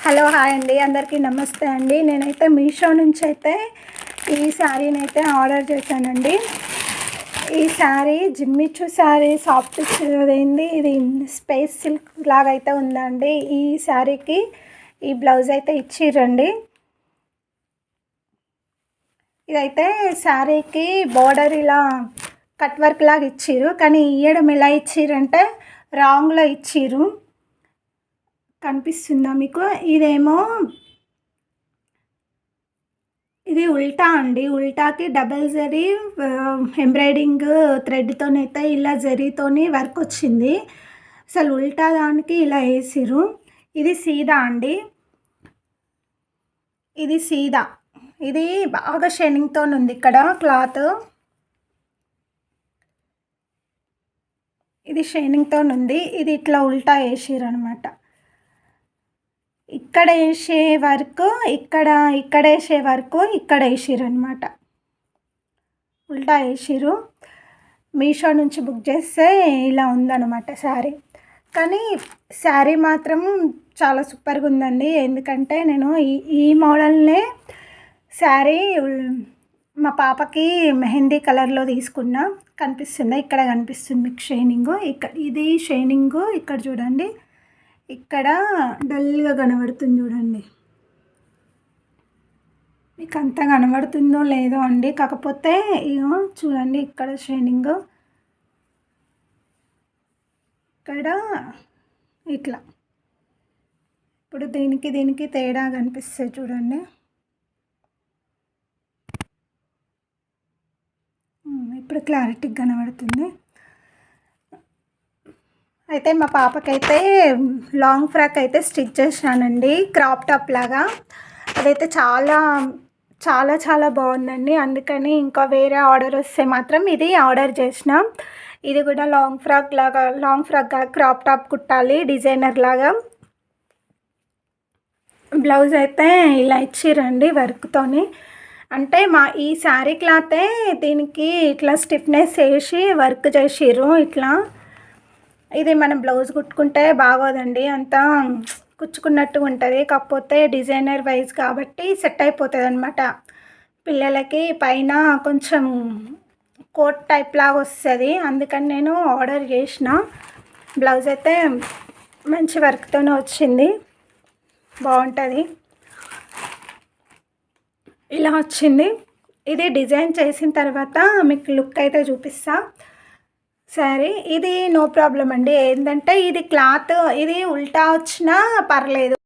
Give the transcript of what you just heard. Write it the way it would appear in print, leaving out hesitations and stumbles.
Hello hi అండి, అందరికీ నమస్తే అండి. నేనైతే మీషో నుంచి అయితే ఈ శారీని అయితే ఆర్డర్ చేశానండి. ఈ శారీ జిమ్మిచ్చు శారీ సాఫ్ట్ అయింది. ఇది స్పేస్ సిల్క్ లాగా అయితే ఉందండి. ఈ శారీకి ఈ బ్లౌజ్ అయితే ఇచ్చిర్రండి. ఇదైతే శారీకి బోర్డర్ ఇలా కట్ వర్క్ లాగా ఇచ్చిర్రు, కానీ ఇయ్యడం ఎలా ఇచ్చిర్రంటే రాంగ్లో ఇచ్చిర్రు. కనిపిస్తుందా మీకు? ఇదేమో ఇది ఉల్టా అండి. ఉల్టాకి డబల్ జరీ ఎంబ్రాయిడింగ్ థ్రెడ్తోనైతే ఇలా జరీతోని వర్క్ వచ్చింది. అసలు ఉల్టా దానికి ఇలా వేసిర్రు. ఇది సీదా అండి. ఇది సీదా. ఇది బాగా షైనింగ్తో ఉంది. ఇక్కడ క్లాత్ ఇది షైనింగ్తో ఉంది. ఇది ఇట్లా ఉల్టా వేసిర్రు అనమాట. ఇక్కడ వేసే వర్క్ ఇక్కడ వేసే వర్క్ ఇక్కడ వేసిర్రు అనమాట. ఉల్టా వేసిర్రు. మీషో నుంచి బుక్ చేస్తే ఇలా ఉందన్నమాట శారీ. కానీ శారీ మాత్రం చాలా సూపర్గా ఉందండి. ఎందుకంటే నేను ఈ మోడల్నే శారీ మా పాపకి మెహందీ కలర్లో తీసుకున్నా. కనిపిస్తుందా? ఇక్కడ కనిపిస్తుంది మీకు షైనింగ్. ఇక్కడ ఇది షైనింగ్. ఇక్కడ చూడండి, ఇక్కడ డల్గా కనబడుతుంది చూడండి. మీకు అంతా కనబడుతుందో లేదో అండి, కాకపోతే ఇగో చూడండి ఇక్కడ షైనింగ్, ఇక్కడ ఇట్లా. ఇప్పుడు దీనికి తేడా కనిపిస్తుంది చూడండి. ఇప్పుడు క్లారిటీగా కనబడుతుంది. అయితే మా పాపకైతే లాంగ్ ఫ్రాక్ అయితే స్టిచ్ చేశానండి, క్రాప్ టాప్ లాగా. అదైతే చాలా చాలా చాలా బాగుందండి. అందుకని ఇంకా వేరే ఆర్డర్ వస్తే మాత్రం ఇది ఆర్డర్ చేసిన. ఇది కూడా లాంగ్ ఫ్రాక్ క్రాప్ టాప్ కుట్టాలి డిజైనర్ లాగా. బ్లౌజ్ అయితే ఇలా ఇచ్చిరండి వర్క్తోని. అంటే ఈ శారీ క్లాతే దీనికి ఇట్లా స్టిఫ్నెస్ వేసి వర్క్ చేసిర్రు ఇట్లా. ఇది మనం బ్లౌజ్ కుట్టుకుంటే బాగోదండి, అంతా కుచ్చుకున్నట్టు ఉంటుంది. కాకపోతే డిజైనర్ వైజ్ కాబట్టి సెట్ అయిపోతుంది అనమాట. పిల్లలకి పైన కొంచెం కోట్ టైప్ లాగా వస్తుంది. అందుకని నేను ఆర్డర్ చేసిన. బ్లౌజ్ అయితే మంచి వర్క్తోనే వచ్చింది, బాగుంటుంది. ఇలా వచ్చింది. ఇది డిజైన్ చేసిన తర్వాత మీకు లుక్ అయితే చూపిస్తా శారీ. ఇది నో ప్రాబ్లం అండి. ఏంటంటే ఇది క్లాత్ ఇది ఉల్టా వచ్చినా పర్లేదు.